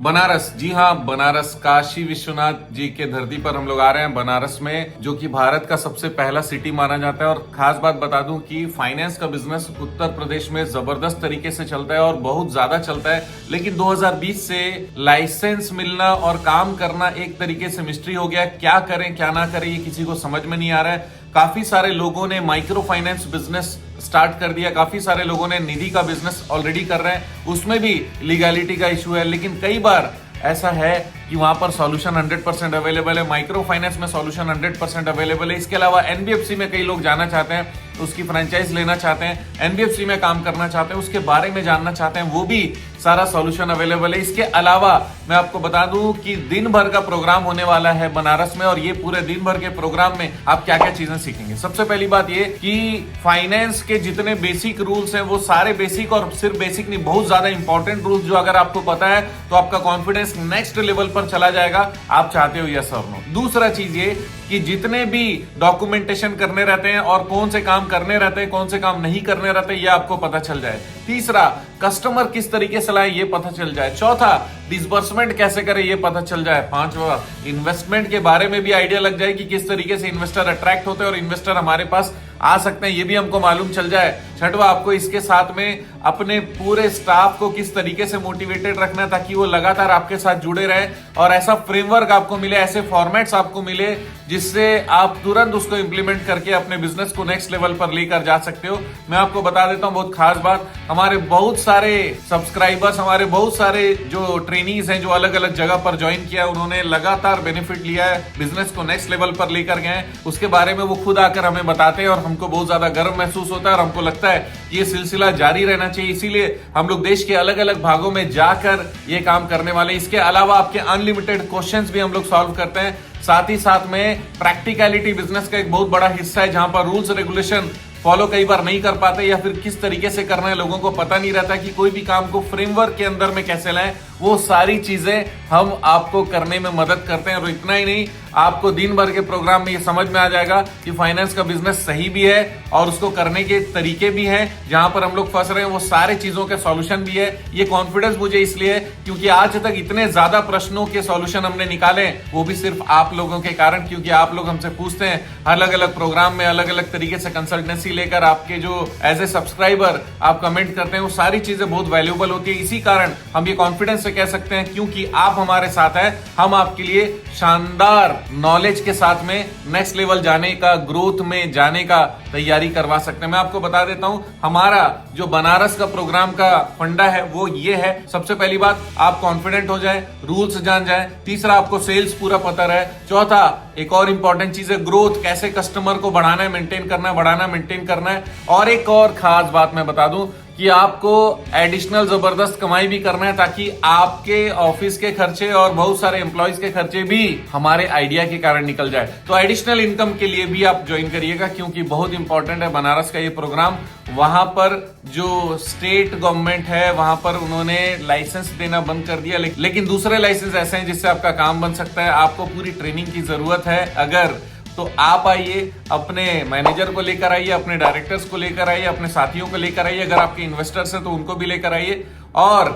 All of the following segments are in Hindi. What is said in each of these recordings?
बनारस, जी हाँ, बनारस काशी विश्वनाथ जी के धरती पर हम लोग आ रहे हैं। बनारस में, जो कि भारत का सबसे पहला सिटी माना जाता है। और खास बात बता दूं कि फाइनेंस का बिजनेस उत्तर प्रदेश में जबरदस्त तरीके से चलता है और बहुत ज्यादा चलता है। लेकिन 2020 से लाइसेंस मिलना और काम करना एक तरीके से मिस्ट्री हो गया। क्या करें क्या ना करें, ये किसी को समझ में नहीं आ रहा है। काफी सारे लोगों ने माइक्रो फाइनेंस बिजनेस स्टार्ट कर दिया, काफी सारे लोगों ने निधि का बिजनेस ऑलरेडी कर रहे हैं, उसमें भी लीगैलिटी का इशू है। लेकिन कई बार ऐसा है कि वहां पर सॉल्यूशन 100% अवेलेबल है। माइक्रो फाइनेंस में सॉल्यूशन 100% अवेलेबल है। इसके अलावा एनबीएफसी में कई लोग जाना चाहते हैं, उसकी फ्रेंचाइज लेना चाहते हैं, एनबीएफसी में काम करना चाहते हैं, उसके बारे में जानना चाहते हैं, वो भी सारा सॉल्यूशन अवेलेबल है। इसके अलावा मैं आपको बता दूं कि दिन भर का प्रोग्राम होने वाला है बनारस में, और ये पूरे दिन भर के प्रोग्राम में आप क्या क्या चीजें सीखेंगे। सबसे पहली बात ये कि फाइनेंस के जितने बेसिक रूल्स हैं वो सारे बेसिक, और सिर्फ बेसिक नहीं, बहुत ज्यादा इंपॉर्टेंट रूल्स जो अगर आपको पता है तो आपका कॉन्फिडेंस नेक्स्ट लेवल पर चला जाएगा। आप चाहते हो यस और नो। दूसरा चीज ये कि जितने भी डॉक्यूमेंटेशन करने रहते हैं और कौन से काम करने रहते हैं, कौन से काम नहीं करने रहते, ये आपको पता चल जाए। तीसरा, कस्टमर किस तरीके से लाए ये पता चल जाए। चौथा, डिसबर्समेंट कैसे करें ये पता चल जाए। पांचवा, इन्वेस्टमेंट के बारे में भी आइडिया लग जाए कि किस तरीके से इन्वेस्टर अट्रैक्ट होते हैं और इन्वेस्टर हमारे पास आ सकते हैं, ये भी हमको मालूम चल जाए। छठवा, आपको इसके साथ में अपने पूरे स्टाफ को किस तरीके से मोटिवेटेड रखना है ताकि वो लगातार आपके साथ जुड़े रहे, और ऐसा फ्रेमवर्क आपको मिले, ऐसे फॉर्मेट्स आपको मिले जिससे आप तुरंत उसको इंप्लीमेंट करके अपने बिजनेस को नेक्स्ट लेवल पर लेकर जा सकते हो। मैं आपको बता देता हूं बहुत खास बात, हमारे बहुत सारे सब्सक्राइबर्स, हमारे बहुत सारे जो ट्रेनीज हैं जो अलग अलग जगह पर ज्वाइन किया, उन्होंने लगातार बेनिफिट लिया है, बिजनेस को नेक्स्ट लेवल पर लेकर गए। उसके बारे में वो खुद आकर हमें बताते हैं और हमको बहुत ज्यादा गर्व महसूस होता है, और हमको लगता है कि ये सिलसिला जारी रहना चाहिए। इसीलिए हम लोग देश के अलग अलग भागों में जाकर ये काम करने वाले। इसके अलावा आपके अनलिमिटेड क्वेश्चंस भी हम लोग सॉल्व करते हैं। साथ ही साथ में प्रैक्टिकलिटी बिजनेस का एक बहुत बड़ा हिस्सा है, जहां पर रूल्स रेगुलेशन फॉलो कई बार नहीं कर पाते, या फिर किस तरीके से करना है लोगों को पता नहीं रहता कि कोई भी काम को फ्रेमवर्क के अंदर में कैसे लाएं। वो सारी चीजें हम आपको करने में मदद करते हैं। और इतना ही नहीं, आपको दिन भर के प्रोग्राम में ये समझ में आ जाएगा कि फाइनेंस का बिजनेस सही भी है और उसको करने के तरीके भी हैं। जहां पर हम लोग फंस रहे हैं वो सारे चीजों के सॉल्यूशन भी है। ये कॉन्फिडेंस मुझे इसलिए है क्योंकि आज तक इतने ज्यादा प्रश्नों के सॉल्यूशन हमने निकाले, वो भी सिर्फ आप लोगों के कारण, क्योंकि आप लोग हमसे पूछते हैं अलग अलग प्रोग्राम में, अलग अलग तरीके से कंसल्टेंसी लेकर, आपके जो एज ए सब्सक्राइबर आप कमेंट करते हैं, वो सारी चीजें बहुत वैल्यूएबल होती है। इसी कारण हम ये कॉन्फिडेंस से कह सकते हैं, क्योंकि आप हमारे साथ हैं, हम आपके लिए शानदार नॉलेज के साथ में नेक्स्ट लेवल जाने का, ग्रोथ में जाने का तैयारी करवा सकते हैं। मैं आपको बता देता हूं, हमारा जो बनारस का प्रोग्राम का फंडा है वो ये है। सबसे पहली बात, आप कॉन्फिडेंट हो जाए, रूल्स जान जाए। तीसरा, आपको सेल्स पूरा पता रहे। चौथा, एक और इंपॉर्टेंट चीज है ग्रोथ, कैसे कस्टमर को बढ़ाना है, मेंटेन करना है, बढ़ाना मेंटेन करना है। और एक और खास बात मैं बता दूं कि आपको एडिशनल जबरदस्त कमाई भी करना है, ताकि आपके ऑफिस के खर्चे और बहुत सारे एम्प्लॉइज के खर्चे भी हमारे आइडिया के कारण निकल जाए। तो एडिशनल इनकम के लिए भी आप ज्वाइन करिएगा, क्योंकि बहुत इंपॉर्टेंट है बनारस का ये प्रोग्राम। वहां पर जो स्टेट गवर्नमेंट है वहां पर उन्होंने लाइसेंस देना बंद कर दिया, लेकिन दूसरे लाइसेंस ऐसे हैं जिससे आपका काम बन सकता है। आपको पूरी ट्रेनिंग की जरूरत है अगर, तो आप आइए, अपने मैनेजर को लेकर आइए, अपने डायरेक्टर्स को लेकर आइए, अपने साथियों को लेकर आइए। अगर आपके इन्वेस्टर्स हैं तो उनको भी लेकर आइए, और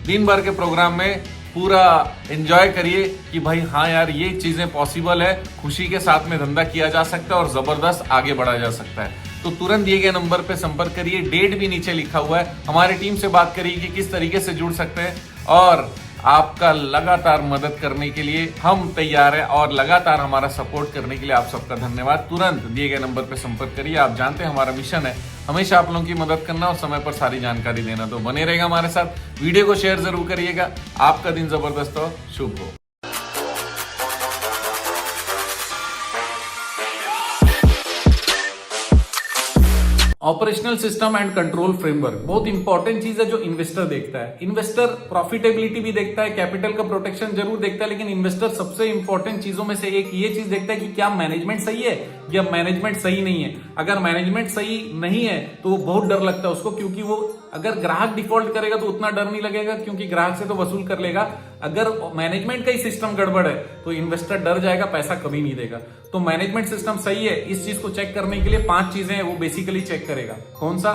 दिन भर के प्रोग्राम में पूरा एंजॉय करिए कि भाई हाँ यार, ये चीजें पॉसिबल है, खुशी के साथ में धंधा किया जा सकता है और जबरदस्त आगे बढ़ा जा सकता है। तो तुरंत दिए गए नंबर पे संपर्क करिए, डेट भी नीचे लिखा हुआ है। हमारी टीम से बात करिए कि किस तरीके से जुड़ सकते हैं, और आपका लगातार मदद करने के लिए हम तैयार हैं, और लगातार हमारा सपोर्ट करने के लिए आप सबका धन्यवाद। तुरंत दिए गए नंबर पर संपर्क करिए। आप जानते हैं हमारा मिशन है हमेशा आप लोगों की मदद करना और समय पर सारी जानकारी देना, तो बने रहेगा हमारे साथ। वीडियो को शेयर जरूर करिएगा। आपका दिन जबरदस्त हो, शुभ हो। Operational system and control framework बहुत इंपॉर्टेंट चीज है जो इन्वेस्टर देखता है। इन्वेस्टर प्रॉफिटेबिलिटी भी देखता है, कैपिटल का प्रोटेक्शन जरूर देखता है, लेकिन इन्वेस्टर सबसे इंपॉर्टेंट चीजों में से एक ये चीज देखता है कि क्या मैनेजमेंट सही है या मैनेजमेंट सही नहीं है। अगर मैनेजमेंट सही नहीं है तो बहुत डर लगता है उसको, क्योंकि वो अगर ग्राहक डिफॉल्ट करेगा तो उतना डर नहीं लगेगा, क्योंकि ग्राहक से तो वसूल कर लेगा। अगर मैनेजमेंट का ही सिस्टम गड़बड़ है तो इन्वेस्टर डर जाएगा, पैसा कभी नहीं देगा। तो मैनेजमेंट सिस्टम सही है, इस चीज को चेक करने के लिए 5 चीजें हैं वो बेसिकली चेक करेगा। कौन सा?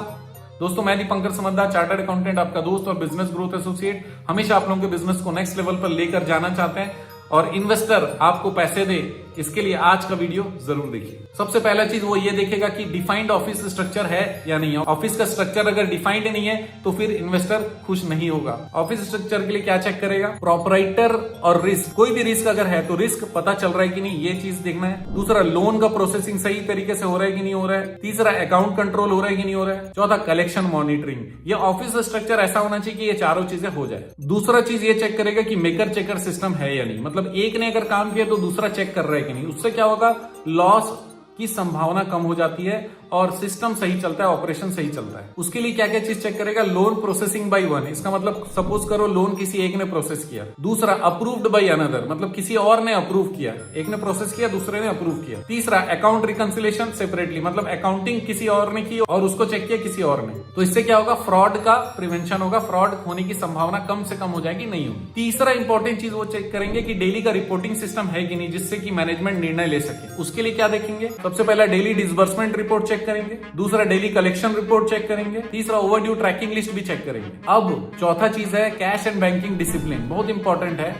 दोस्तों मैं दीपंकर समद्दार, चार्टर्ड अकाउंटेंट, आपका दोस्त और बिजनेस ग्रोथ एसोसिएट। हमेशा आप लोगों के बिजनेस को नेक्स्ट लेवल पर लेकर जाना चाहते हैं और इन्वेस्टर आपको पैसे दे, इसके लिए आज का वीडियो जरूर देखिए। सबसे पहला चीज वो ये देखेगा कि डिफाइंड ऑफिस स्ट्रक्चर है या नहीं है। ऑफिस का स्ट्रक्चर अगर डिफाइंड नहीं है तो फिर इन्वेस्टर खुश नहीं होगा। ऑफिस स्ट्रक्चर के लिए क्या चेक करेगा? प्रोपराइटर और रिस्क, कोई भी रिस्क अगर है तो रिस्क पता चल रहा है कि नहीं, ये चीज देखना है। दूसरा, लोन का प्रोसेसिंग सही तरीके से हो रहा है कि नहीं हो रहा है। तीसरा, अकाउंट कंट्रोल हो रहा है कि नहीं हो रहा है। चौथा, कलेक्शन मॉनिटरिंग। ये ऑफिस स्ट्रक्चर ऐसा होना चाहिए कि ये चारों चीजें हो जाए। दूसरा चीज ये चेक करेगा कि मेकर चेकर सिस्टम है या नहीं, मतलब एक ने अगर काम किया तो दूसरा चेक कर रहा है कि नहीं। उससे क्या होगा? लॉस की संभावना कम हो जाती है और सिस्टम सही चलता है, ऑपरेशन सही चलता है। उसके लिए क्या क्या चीज चेक करेगा? लोन प्रोसेसिंग बाय वन, इसका मतलब सपोज करो लोन किसी एक ने प्रोसेस किया। दूसरा, अप्रूव्ड बाय अनदर, मतलब किसी और ने अप्रूव किया, एक ने प्रोसेस किया दूसरे ने अप्रूव किया। तीसरा, अकाउंट रिकंसिलेशन सेपरेटली, मतलब अकाउंटिंग किसी और ने की और उसको चेक किया किसी और ने। तो इससे क्या होगा? फ्रॉड का प्रिवेंशन होगा, फ्रॉड होने की संभावना कम से कम हो जाएगी, नहीं होगी। तीसरा इंपॉर्टेंट चीज वो चेक करेंगे कि डेली का रिपोर्टिंग सिस्टम है कि नहीं, जिससे कि मैनेजमेंट निर्णय ले सके। उसके लिए क्या देखेंगे? सबसे पहला डेली डिसबर्समेंट रिपोर्ट चेक करेंगे। दूसरा, डेली कलेक्शन रिपोर्ट चेक करेंगे। तीसरा, ओवरड्यू ट्रैकिंग लिस्ट भी चेक करेंगे। अब चौथा चीज है कैश एंड बैंकिंग डिसिप्लिन, बहुत इंपॉर्टेंट है,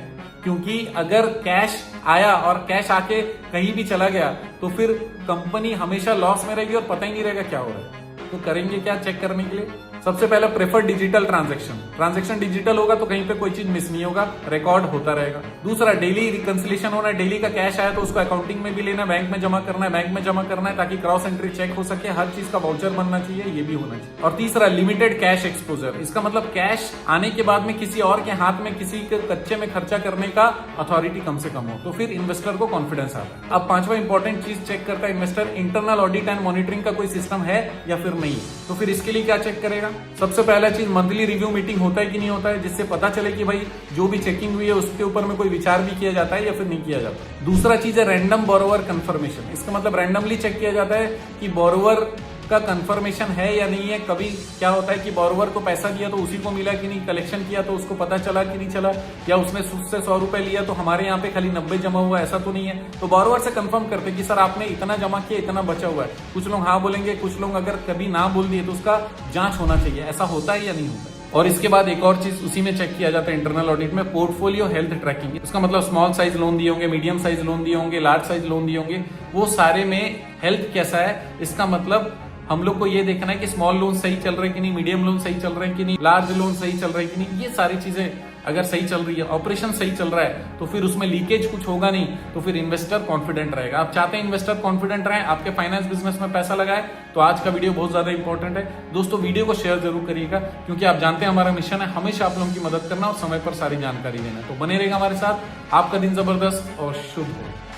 क्योंकि अगर कैश आया और कैश आके कहीं भी चला गया तो फिर कंपनी हमेशा लॉस में रहेगी और पता ही नहीं रहेगा क्या हो रहा है। तो करेंगे क्या चेक करने के लिए? सबसे पहला, प्रेफर्ड डिजिटल ट्रांजैक्शन डिजिटल होगा तो कहीं पे कोई चीज मिस नहीं होगा, रिकॉर्ड होता रहेगा। दूसरा, डेली रिकंसिलेशन होना है, डेली का कैश आया तो उसको अकाउंटिंग में भी लेना, बैंक में जमा करना है, बैंक में जमा करना है ताकि क्रॉस एंट्री चेक हो सके, हर चीज का वाउचर बनना चाहिए, ये भी होना चाहिए। और तीसरा, लिमिटेड कैश एक्सपोजर, इसका मतलब कैश आने के बाद में किसी और के हाथ में किसी के कच्चे में खर्चा करने का अथॉरिटी कम से कम हो, तो फिर इन्वेस्टर को कॉन्फिडेंस आता है। अब पांचवा इंपॉर्टेंट चीज चेक करता है investor, internal audit and monitoring का कोई सिस्टम है या फिर नहीं। तो फिर इसके लिए क्या चेक करेगा? सबसे पहला चीज, मंथली रिव्यू मीटिंग होता है कि नहीं होता है, जिससे पता चले कि भाई जो भी चेकिंग हुई है उसके ऊपर में कोई विचार भी किया जाता है या फिर नहीं किया जाता। दूसरा चीज है रैंडम बोरोवर कंफर्मेशन, इसका मतलब रैंडमली चेक किया जाता है कि बोरोवर का कंफर्मेशन है या नहीं है। कभी क्या होता है कि बोरोवर को पैसा दिया तो उसी को मिला कि नहीं, कलेक्शन किया तो उसको पता चला कि नहीं चला, या उसने सूद से 100 रुपए लिया तो हमारे यहाँ पे खाली 90 जमा हुआ, ऐसा तो नहीं है। तो बोरोवर से कंफर्म करते कि सर आपने इतना जमा किया, इतना बचा हुआ है। कुछ लोग हाँ बोलेंगे, कुछ लोग अगर कभी ना बोल दिए तो उसका जांच होना चाहिए, ऐसा होता है या नहीं होता है। और इसके बाद एक और चीज उसी में चेक किया जाता है इंटरनल ऑडिट में, पोर्टफोलियो हेल्थ ट्रैकिंग। इसका मतलब स्मॉल साइज लोन दिए होंगे, मीडियम साइज लोन दिए होंगे, लार्ज साइज लोन दिए होंगे, वो सारे में हेल्थ कैसा है। इसका मतलब हम लोग को ये देखना है कि स्मॉल लोन सही चल रहे हैं कि नहीं, मीडियम लोन सही चल रहे हैं कि नहीं, लार्ज लोन सही चल रहे हैं कि नहीं। ये सारी चीजें अगर सही चल रही है, ऑपरेशन सही चल रहा है, तो फिर उसमें लीकेज कुछ होगा नहीं, तो फिर इन्वेस्टर कॉन्फिडेंट रहेगा। आप चाहते हैं इन्वेस्टर कॉन्फिडेंट रहे, आपके फाइनेंस बिजनेस में पैसा लगाए, तो आज का वीडियो बहुत ज्यादा इंपॉर्टेंट है। दोस्तों वीडियो को शेयर जरूर करिएगा, क्योंकि आप जानते हैं हमारा मिशन है हमेशा आप लोगों की मदद करना और समय पर सारी जानकारी देना। तो बने रहेगा हमारे साथ। आपका दिन जबरदस्त और शुभ हो।